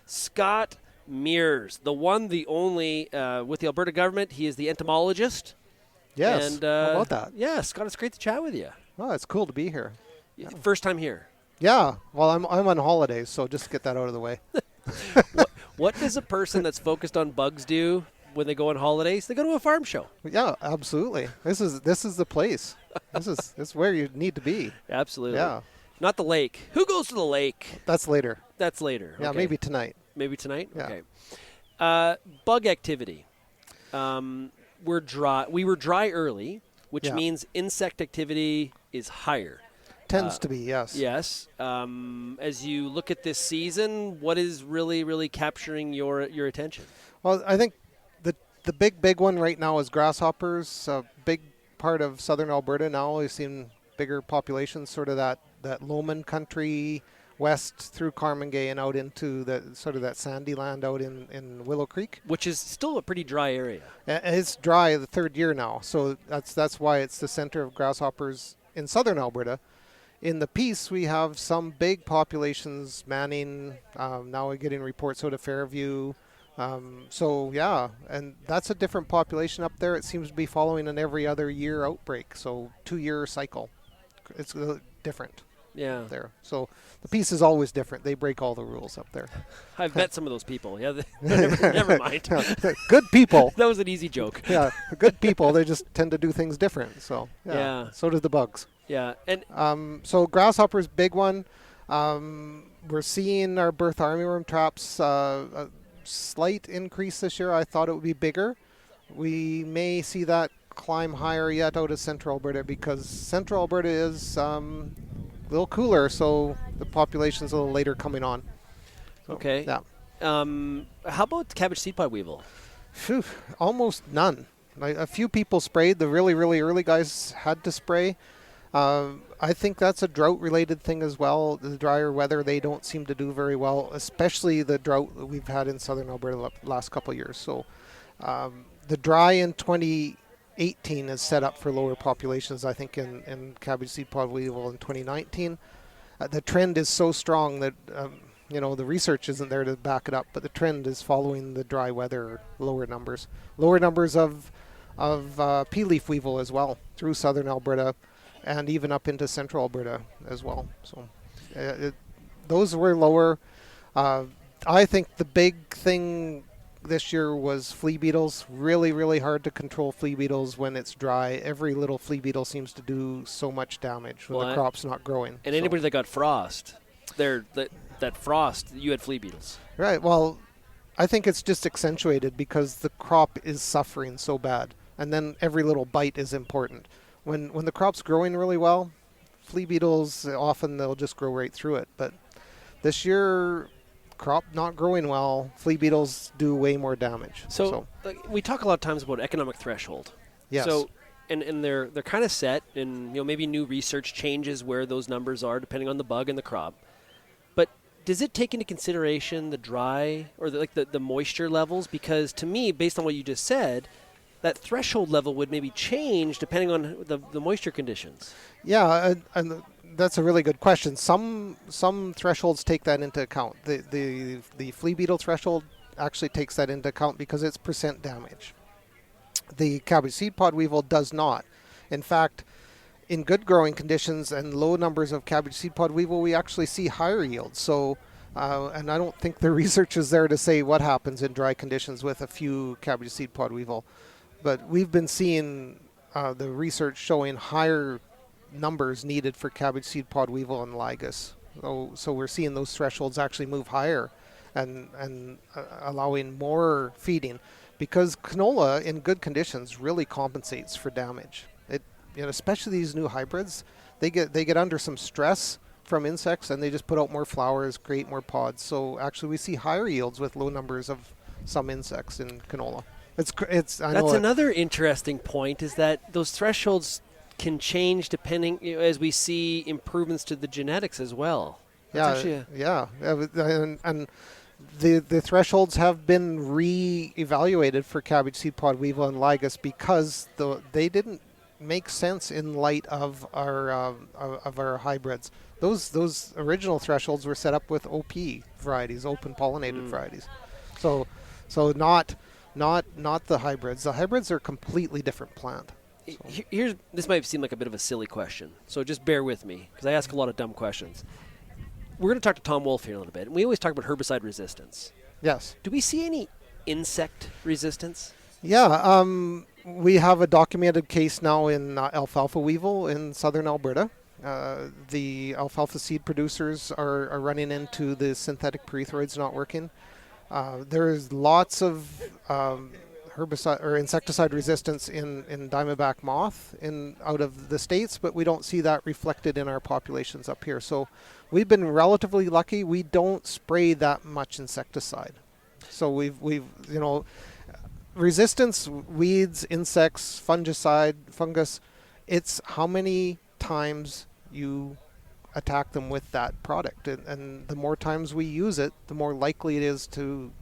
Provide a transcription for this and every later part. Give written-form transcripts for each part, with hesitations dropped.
Scott Mears, the one, the only, with the Alberta government. He is the entomologist. Yes, And, how about that? Yeah, Scott, it's great to chat with you. Oh, it's cool to be here. First time here. Yeah, well, I'm on holidays, so just get that out of the way. What does a person that's focused on bugs do when they go on holidays? They go to a farm show. Yeah, absolutely. This is the place. This is where you need to be. Absolutely. Yeah. Not the lake. Who goes to the lake? That's later. That's later. Yeah, Okay. maybe tonight. Maybe tonight? Yeah. Okay. Bug activity. We're dry. We were dry early, which means insect activity is higher. Tends to be, yes. Yes. As you look at this season, what is really, really capturing your attention? Well, I think the big one right now is grasshoppers. A big part of southern Alberta now. We've seen bigger populations, sort of that Lowman country west through Carmangay and out into the sort of that sandy land out in Willow Creek. Which is still a pretty dry area. It's dry the third year now, so that's why it's the center of grasshoppers in southern Alberta. In the Peace, we have some big populations manning. Now we're getting reports out of Fairview. So, yeah, and that's a different population up there. It seems to be following an every other year outbreak, so 2-year cycle. It's different there. So the Peace is always different. They break all the rules up there. I've met some of those people. Yeah, never mind. Good people. That was an easy joke. Yeah, good people. They just tend to do things different. So, yeah. So do the bugs. Yeah. And so grasshoppers, big one. We're seeing our birth armyworm traps a slight increase this year. I thought it would be bigger. We may see that climb higher yet out of central Alberta because central Alberta is a little cooler, so the population's a little later coming on. So, okay. Yeah. How about cabbage seed pod weevil? Phew, almost none. A few people sprayed. The really, really early guys had to spray. I think that's a drought-related thing as well. The drier weather, they don't seem to do very well, especially the drought that we've had in southern Alberta the last couple of years. So the dry in 2018 is set up for lower populations, I think, in cabbage seed pod weevil in 2019. The trend is so strong that, the research isn't there to back it up, but the trend is following the dry weather, lower numbers. Lower numbers of pea leaf weevil as well through southern Alberta, and even up into central Alberta as well. So those were lower. I think the big thing this year was flea beetles. Really, really hard to control flea beetles when it's dry. Every little flea beetle seems to do so much damage when the crop's not growing. And anybody that got frost, that frost, you had flea beetles. Right. Well, I think it's just accentuated because the crop is suffering so bad. And then every little bite is important. When the crop's growing really well, flea beetles, often they'll just grow right through it. But this year, crop not growing well, flea beetles do way more damage. So we talk a lot of times about economic threshold. Yes. So and they're kind of set, and maybe new research changes where those numbers are depending on the bug and the crop. But does it take into consideration the dry or the moisture levels? Because to me, based on what you just said, that threshold level would maybe change depending on the moisture conditions. Yeah, and that's a really good question. Some thresholds take that into account. The flea beetle threshold actually takes that into account because it's percent damage. The cabbage seed pod weevil does not. In fact, in good growing conditions and low numbers of cabbage seed pod weevil, we actually see higher yields. So, and I don't think the research is there to say what happens in dry conditions with a few cabbage seed pod weevil. But we've been seeing the research showing higher numbers needed for cabbage seed pod weevil and ligus. So we're seeing those thresholds actually move higher and allowing more feeding because canola in good conditions really compensates for damage. Especially these new hybrids, they get under some stress from insects and they just put out more flowers, create more pods. So actually we see higher yields with low numbers of some insects in canola. That's another interesting point is that those thresholds can change depending as we see improvements to the genetics as well. And the thresholds have been re-evaluated for cabbage seed pod weevil and ligus because they didn't makes sense in light of our hybrids. Those original thresholds were set up with OP varieties, open pollinated varieties. So not the hybrids. The hybrids are a completely different plant. So. Here's this might seem like a bit of a silly question, so just bear with me because I ask a lot of dumb questions. We're going to talk to Tom Wolf here in a little bit, and we always talk about herbicide resistance. Yes. Do we see any insect resistance? Yeah, we have a documented case now in alfalfa weevil in southern Alberta. The alfalfa seed producers are running into the synthetic pyrethroids not working. There's lots of herbicide or insecticide resistance in diamondback moth out of the States, but we don't see that reflected in our populations up here. So we've been relatively lucky. We don't spray that much insecticide. So we've resistance, weeds, insects, fungicide, fungus, it's how many times you attack them with that product. And the more times we use it, the more likely it is to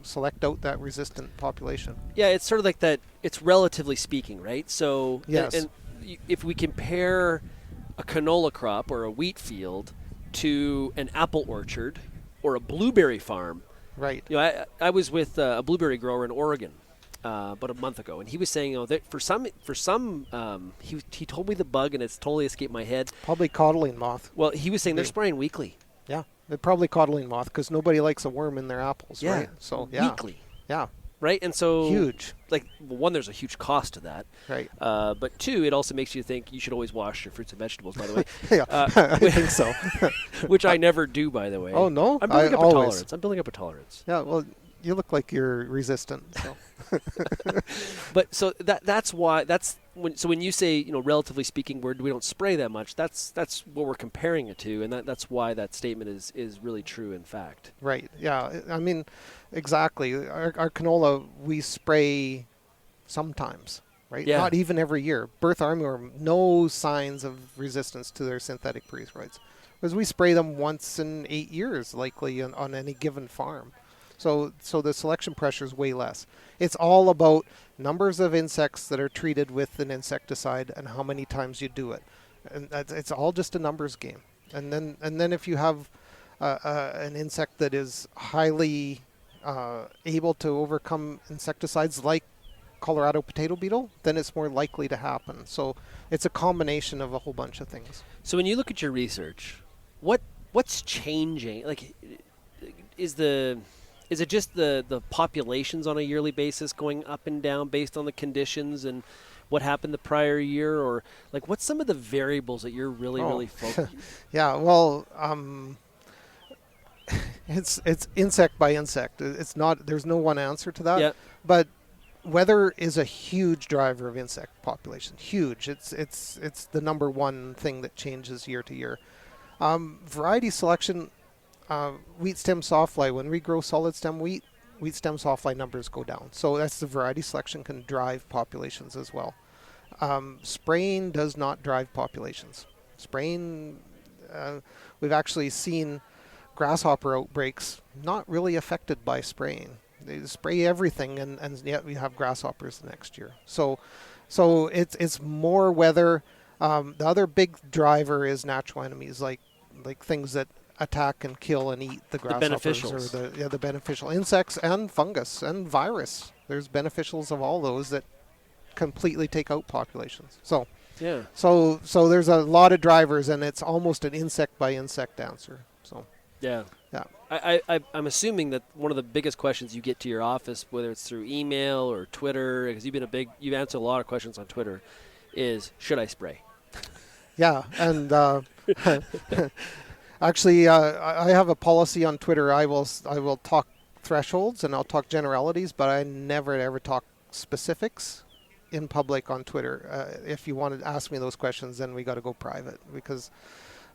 select out that resistant population. Yeah, it's sort of like that. It's relatively speaking, right? So, yes. And if we compare a canola crop or a wheat field to an apple orchard or a blueberry farm, right? I was with a blueberry grower in Oregon about a month ago, and he was saying, that for some, he told me the bug, and it's totally escaped my head. Probably codling moth. Well, he was saying they're spraying weekly. Yeah, they're probably codling moth because nobody likes a worm in their apples, yeah. right? So weekly. Yeah. Right, and so huge. Like, one, there's a huge cost to that. Right. But two, it also makes you think you should always wash your fruits and vegetables. By the way. Yeah, I think so. Which I never do, by the way. Oh no, I'm building up a tolerance. I'm building up a tolerance. Yeah. Well, you look like you're resistant. So. But so that's why when you say relatively speaking we don't spray that much, that's what we're comparing it to, and that's why that statement is really true in fact. Right. Yeah. I mean, exactly. Our canola we spray sometimes, right? Yeah. Not even every year. Birth armyworm, no signs of resistance to their synthetic pyrethroids, because we spray them once in 8 years likely on any given farm. So the selection pressure is way less. It's all about numbers of insects that are treated with an insecticide and how many times you do it, and it's all just a numbers game. And then if you have an insect that is highly able to overcome insecticides like Colorado potato beetle, then it's more likely to happen. So it's a combination of a whole bunch of things. So when you look at your research, what's changing? Like, is it just the populations on a yearly basis going up and down based on the conditions and what happened the prior year, or like what's some of the variables that you're really focused? Yeah, well, it's insect by insect. It's not. There's no one answer to that. Yeah. But weather is a huge driver of insect population. Huge. It's the number one thing that changes year to year. Variety selection. Wheat stem softfly, when we grow solid stem wheat stem softfly numbers go down. So that's the variety selection can drive populations as well. Spraying does not drive populations. Spraying, we've actually seen grasshopper outbreaks not really affected by spraying. They spray everything and yet we have grasshoppers the next year. So it's more weather. The other big driver is natural enemies like things that attack and kill and eat the grasshoppers, or the beneficial insects and fungus and virus. There's beneficials of all those that completely take out populations. So there's a lot of drivers, and it's almost an insect by insect answer. So yeah. I'm assuming that one of the biggest questions you get to your office, whether it's through email or Twitter, because you've answered a lot of questions on Twitter, is should I spray? Yeah, and actually, I have a policy on Twitter. I will talk thresholds and I'll talk generalities, but I never ever talk specifics in public on Twitter. If you want to ask me those questions, then we got to go private, because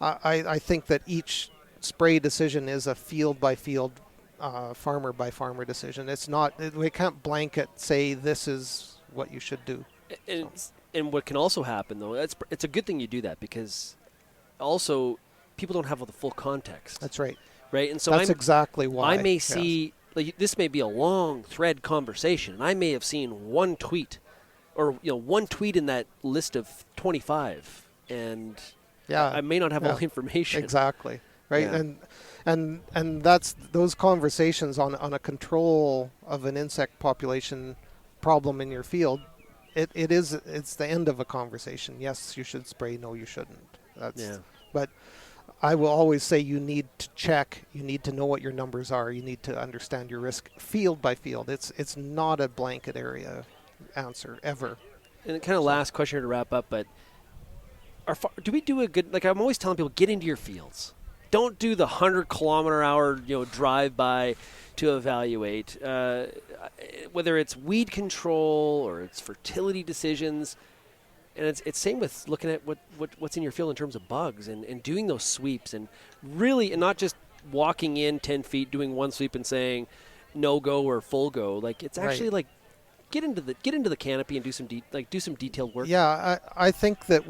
I think that each spray decision is a field by field, farmer by farmer decision. It's not. We can't blanket say this is what you should do. And what can also happen, though, it's a good thing you do that, because also people don't have the full context. That's right. Right? And so that's exactly why. I may see, like, this may be a long thread conversation, and I may have seen one tweet or one tweet in that list of 25, and Yeah. I may not have Yeah. all the information. Exactly. Right. Yeah. And that's those conversations on a control of an insect population problem in your field. It's the end of a conversation. Yes, you should spray. No, you shouldn't. Yeah. But I will always say you need to check. You need to know what your numbers are. You need to understand your risk field by field. It's not a blanket area answer ever. And kind of last question here to wrap up, but do we do a good, like I'm always telling people, get into your fields. Don't do the 100-kilometer-hour drive by to evaluate. Whether it's weed control or it's fertility decisions, and it's same with looking at what's in your field in terms of bugs and doing those sweeps and really, and not just walking in 10 feet, doing one sweep and saying no go or full go. Like it's actually like get into the canopy and do some detailed work. Yeah, I think that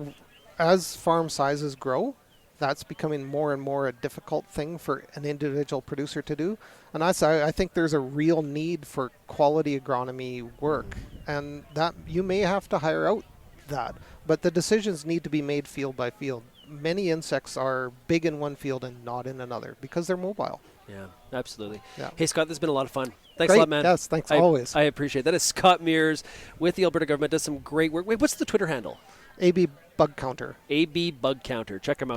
as farm sizes grow, that's becoming more and more a difficult thing for an individual producer to do. And I think there's a real need for quality agronomy work, and that you may have to hire out that. But the decisions need to be made field by field. Many insects are big in one field and not in another because they're mobile. Yeah, absolutely. Yeah. Hey, Scott, this has been a lot of fun. Thanks Great. a lot, man. Yes, thanks always. I appreciate it. That is Scott Mears with the Alberta government. Does some great work. Wait, what's the Twitter handle? AB Bug Counter. AB Bug Counter. Check him out.